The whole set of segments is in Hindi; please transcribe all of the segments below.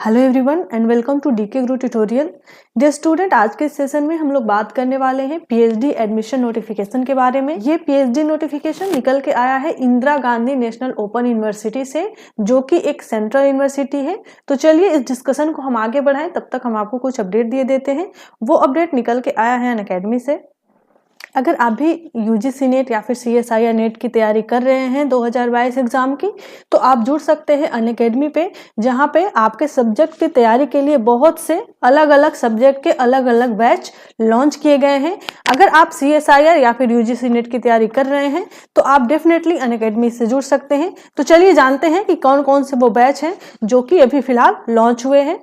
Hello everyone and welcome to DK Guru tutorial. Dear student, आज के सेशन में हम लोग बात करने वाले हैं पीएचडी एडमिशन नोटिफिकेशन के बारे में। ये पीएचडी नोटिफिकेशन निकल के आया है Indira Gandhi national open university से, जो कि एक सेंट्रल यूनिवर्सिटी है। तो चलिए इस डिस्कशन को हम आगे बढ़ाएं, तब तक हम आपको कुछ अपडेट दिए देते हैं। वो अपडेट निकल के आया है अनअकैडमी से। अगर आप भी यूजीसी नेट या फिर सीएसआईआर नेट की तैयारी कर रहे हैं 2022 एग्जाम की, तो आप जुड़ सकते हैं अनअकैडमी पे, जहां पे आपके सब्जेक्ट की तैयारी के लिए बहुत से अलग अलग सब्जेक्ट के अलग अलग बैच लॉन्च किए गए हैं। अगर आप सीएसआईआर या फिर यूजीसी नेट की तैयारी कर रहे हैं तो आप डेफिनेटली अनअकैडमी से जुड़ सकते हैं। तो चलिए जानते हैं कि कौन कौन से वो बैच हैं जो कि अभी फिलहाल लॉन्च हुए हैं।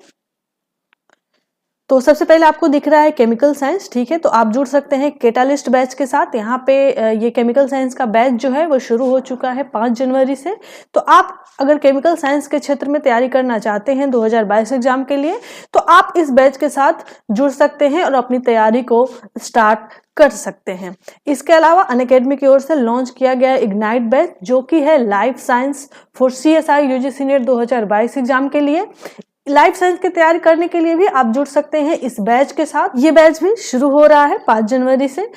तो सबसे पहले आपको दिख रहा है केमिकल साइंस, ठीक है। तो आप जुड़ सकते हैं कैटालिस्ट बैच के साथ। यहाँ पे ये केमिकल साइंस का बैच जो है वो शुरू हो चुका है 5 जनवरी से। तो आप अगर केमिकल साइंस के क्षेत्र में तैयारी करना चाहते हैं 2022 एग्जाम के लिए, तो आप इस बैच के साथ जुड़ सकते हैं और अपनी तैयारी को स्टार्ट कर सकते हैं। इसके अलावा अनअकैडमी की ओर से लॉन्च किया गया इग्नाइट बैच, जो कि है life science for CSI UGC net 2022 exam के लिए। लाइफ साइंस की तैयारी करने के लिए भी आप जुड़ सकते हैं इस बैच के साथ। ये बैच भी शुरू हो रहा है 5 जनवरी से।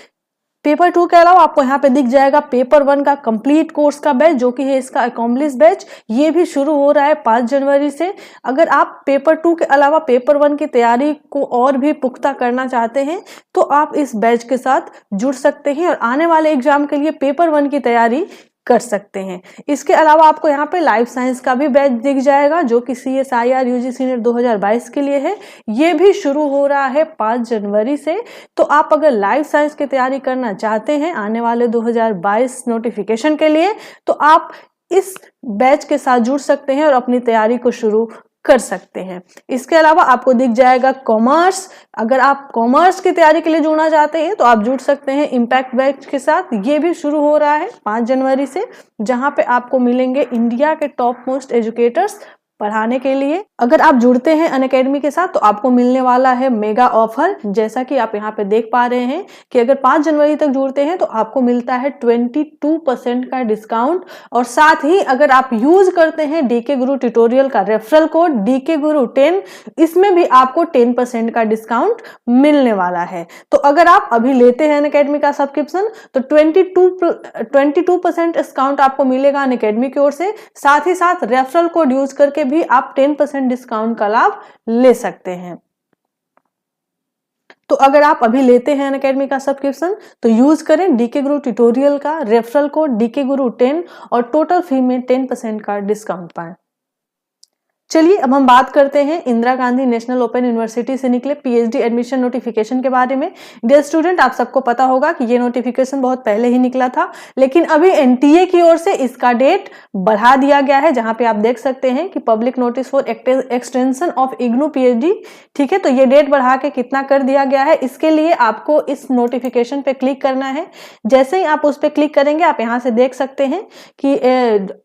पेपर 2 के अलावा आपको यहाँ पे दिख जाएगा पेपर 1 का कंप्लीट कोर्स का बैच, जो कि है इसका अकॉम्प्लिश बैच। ये भी शुरू हो रहा है 5 जनवरी से। अगर आप पेपर 2 के अलावा पेपर 1 की तैयारी को और भी पुख्ता करना चाहते हैं तो आप इस बैच के साथ जुड़ सकते हैं और आने वाले एग्जाम के लिए पेपर 1 की तैयारी कर सकते हैं। इसके अलावा आपको यहाँ पे लाइफ साइंस का भी बैच दिख जाएगा, जो कि सीएसआईआर यूजीसी नेट 2022 के लिए है। ये भी शुरू हो रहा है 5 जनवरी से। तो आप अगर लाइफ साइंस की तैयारी करना चाहते हैं आने वाले 2022 नोटिफिकेशन के लिए, तो आप इस बैच के साथ जुड़ सकते हैं और अपनी तैयारी को शुरू कर सकते हैं। इसके अलावा आपको दिख जाएगा कॉमर्स। अगर आप कॉमर्स की तैयारी के लिए जुड़ना चाहते हैं तो आप जुड़ सकते हैं इम्पैक्ट बैच के साथ। ये भी शुरू हो रहा है 5 जनवरी से, जहां पे आपको मिलेंगे इंडिया के टॉप मोस्ट एजुकेटर्स पढ़ाने के लिए। अगर आप जुड़ते हैं अनअकैडमी के साथ तो आपको मिलने वाला है मेगा ऑफर, जैसा कि आप यहाँ पे देख पा रहे हैं कि अगर 5 जनवरी तक जुड़ते हैं तो आपको मिलता है 22% का डिस्काउंट। और साथ ही अगर आप यूज करते हैं डीके गुरु ट्यूटोरियल का रेफरल कोड डीके गुरु 10, इसमें भी आपको 10% का डिस्काउंट मिलने वाला है। तो अगर आप अभी लेते हैं अनअकैडमी का सब्सक्रिप्शन तो 22% डिस्काउंट आपको मिलेगा अनअकैडमी की ओर से। साथ ही साथ रेफरल कोड यूज करके भी आप 10% डिस्काउंट का लाभ ले सकते हैं। तो अगर आप अभी लेते हैं अनअकैडमी का सब्सक्रिप्शन तो यूज करें डीके गुरु ट्यूटोरियल का रेफरल कोड डीके गुरु 10 और टोटल फी में 10% का डिस्काउंट पाएं। चलिए अब हम बात करते हैं Indira Gandhi national open university से निकले पीएचडी एडमिशन नोटिफिकेशन के बारे में। डियर स्टूडेंट, आप सबको पता होगा कि ये नोटिफिकेशन बहुत पहले ही निकला था, लेकिन अभी एनटीए की ओर से इसका डेट बढ़ा दिया गया है, जहां पे आप देख सकते हैं कि public notice for extension of IGNOU PhD, ठीक है। तो ये डेट बढ़ा के कितना कर दिया गया है, इसके लिए आपको इस नोटिफिकेशन पे क्लिक करना है। जैसे ही आप उस पर क्लिक करेंगे आप यहाँ से देख सकते हैं कि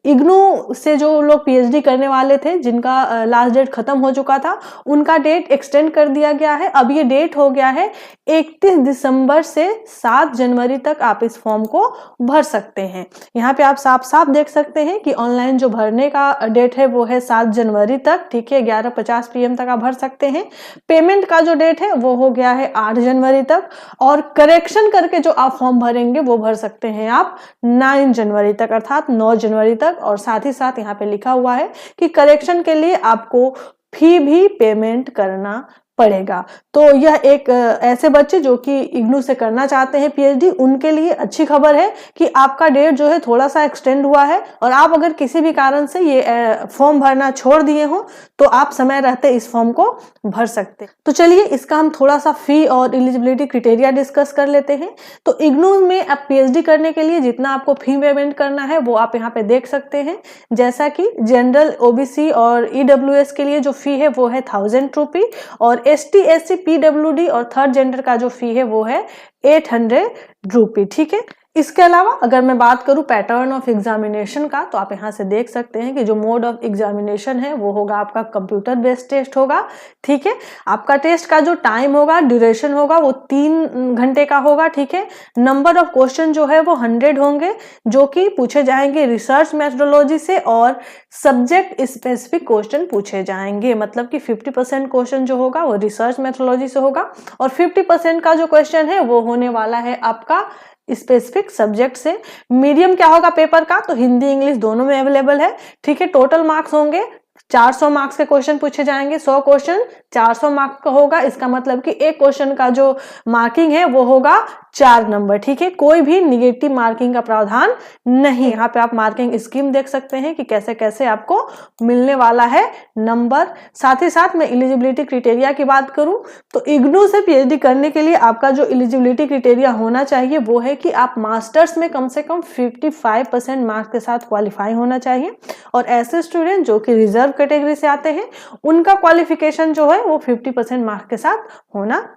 इग्नू से जो लोग पीएचडी करने वाले थे, जिनका लास्ट डेट खत्म हो चुका था, उनका डेट एक्सटेंड कर दिया गया है। अब ये डेट हो गया है 31 दिसंबर से 7 जनवरी तक आप इस फॉर्म को भर सकते हैं। यहाँ पे आप साफ साफ देख सकते हैं कि ऑनलाइन जो भरने का डेट है वो है 7 जनवरी तक, ठीक है। 11:50 PM तक आप भर सकते हैं। पेमेंट का जो डेट है वो हो गया है 8 जनवरी तक, और करेक्शन करके जो आप फॉर्म भरेंगे वो भर सकते हैं आप 9 जनवरी तक, अर्थात 9 जनवरी तक। और साथ ही साथ यहाँ पे लिखा हुआ है कि करेक्शन के लिए आपको फी भी पेमेंट करना पड़ेगा। तो यह एक ऐसे बच्चे जो कि इग्नू से करना चाहते हैं पीएचडी, उनके लिए अच्छी खबर है कि आपका डेट जो है थोड़ा सा एक्सटेंड हुआ है। और आप अगर किसी भी कारण से ये फॉर्म भरना छोड़ दिए हो तो आप समय रहते इस फॉर्म को भर सकते हैं। तो चलिए इसका हम थोड़ा सा फी और एलिजिबिलिटी क्राइटेरिया डिस्कस कर लेते हैं। तो इग्नू में आप पीएचडी करने के लिए जितना आपको फी पेमेंट करना है वो आप यहाँ पे देख सकते हैं। जैसा कि जनरल, ओबीसी और ईडब्ल्यूएस के लिए जो फी है वो है 1000 रुपी, और एसटी, एससी, पीडब्ल्यूडी और थर्ड जेंडर का जो फी है वो है 800 रुपी, ठीक है। इसके अलावा अगर मैं बात करूं पैटर्न ऑफ एग्जामिनेशन का, तो आप यहां से देख सकते हैं कि जो मोड ऑफ एग्जामिनेशन है वो होगा आपका कंप्यूटर बेस्ड टेस्ट होगा। ठीक है, आपका टेस्ट का जो टाइम होगा, ड्यूरेशन होगा, वो 3 घंटे का होगा। ठीक है, नंबर ऑफ क्वेश्चन जो है वो 100 होंगे, जो कि पूछे जाएंगे रिसर्च मेथोडोलॉजी से, और सब्जेक्ट स्पेसिफिक क्वेश्चन पूछे जाएंगे। मतलब कि 50% क्वेश्चन जो होगा वो रिसर्च मेथोडोलॉजी से होगा, और 50% का जो क्वेश्चन है वो होने वाला है आपका स्पेसिफिक सब्जेक्ट से। मीडियम क्या होगा पेपर का, तो हिंदी इंग्लिश दोनों में अवेलेबल है। ठीक है, टोटल मार्क्स होंगे 400 मार्क्स के क्वेश्चन पूछे जाएंगे। 100 क्वेश्चन 400 मार्क्स का होगा, इसका मतलब कि एक क्वेश्चन का जो मार्किंग है वो होगा 4 नंबर। ठीक है, कोई भी निगेटिव मार्किंग का प्रावधान नहीं। यहाँ पे आप मार्किंग स्कीम देख सकते हैं कि कैसे कैसे आपको मिलने वाला है नंबर। साथ ही साथ मैं एलिजिबिलिटी क्राइटेरिया की बात करूं तो इग्नू से पीएचडी करने के लिए आपका जो एलिजिबिलिटी क्राइटेरिया होना चाहिए वो है कि आप मास्टर्स में कम से कम 55% मार्क्स के साथ क्वालिफाई होना चाहिए, और ऐसे स्टूडेंट जो कि रिजर्व कैटेगरी से आते हैं उनका क्वालिफिकेशन जो है वो 50% मार्क्स के साथ होना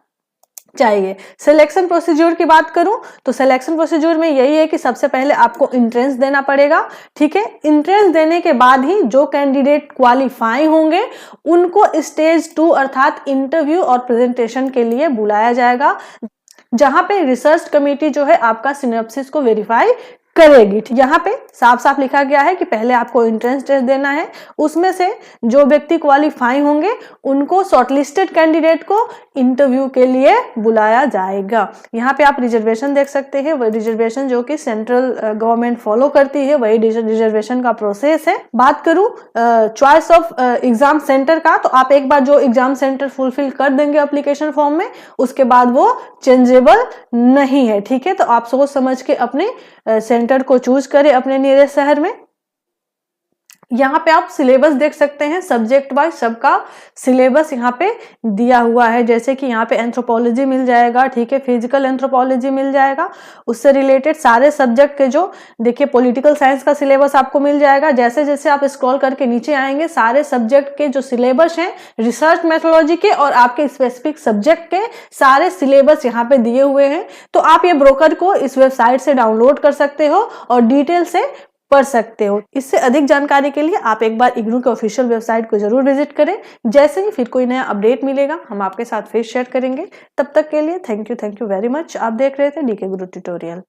चाहिए। सिलेक्शन प्रोसीजर की बात करूं तो सिलेक्शन प्रोसीजर में यही है कि सबसे पहले आपको एंट्रेंस देना पड़ेगा। ठीक है, एंट्रेंस देने के बाद ही जो कैंडिडेट क्वालिफाई होंगे उनको स्टेज 2 अर्थात इंटरव्यू और प्रेजेंटेशन के लिए बुलाया जाएगा, जहां पे रिसर्च कमेटी जो है आपका सिनॉप्सिस को वेरीफाई करेगी। यहाँ पे साफ साफ लिखा गया है कि पहले आपको एंट्रेंस टेस्ट देना है, उसमें से जो व्यक्ति क्वालिफाई होंगे उनको शॉर्टलिस्टेड कैंडिडेट को इंटरव्यू के लिए बुलाया जाएगा। यहाँ पे आप रिजर्वेशन देख सकते हैं, वही रिजर्वेशन जो कि सेंट्रल गवर्नमेंट फॉलो करती है, वही रिजर्वेशन का प्रोसेस है। बात करूं चॉइस ऑफ एग्जाम सेंटर का, तो आप एक बार जो एग्जाम सेंटर फुलफिल कर देंगे एप्लीकेशन फॉर्म में, उसके बाद वो चेंजेबल नहीं है। ठीक है, तो आप सोच समझ के अपने सेंटर को चूज करें अपने नियरेस्ट शहर में। यहाँ पे आप सिलेबस देख सकते हैं, सब्जेक्ट वाइज सबका सिलेबस यहाँ पे दिया हुआ है। जैसे कि यहाँ पे एंथ्रोपोलॉजी मिल जाएगा, ठीक है, फिजिकल एंथ्रोपोलॉजी मिल जाएगा, उससे रिलेटेड सारे सब्जेक्ट के जो देखिए पॉलिटिकल साइंस का सिलेबस आपको मिल जाएगा। जैसे जैसे आप स्क्रॉल करके नीचे आएंगे सारे सब्जेक्ट के जो सिलेबस हैं रिसर्च मेथोडोलॉजी के और आपके स्पेसिफिक सब्जेक्ट के सारे सिलेबस यहाँ पे दिए हुए हैं। तो आप ये ब्रोकर को इस वेबसाइट से डाउनलोड कर सकते हो और डिटेल से पढ़ सकते हो। इससे अधिक जानकारी के लिए आप एक बार इग्नू के ऑफिशियल वेबसाइट को जरूर विजिट करें। जैसे ही फिर कोई नया अपडेट मिलेगा हम आपके साथ फिर शेयर करेंगे। तब तक के लिए थैंक यू वेरी मच। आप देख रहे थे डीके गुरु ट्यूटोरियल।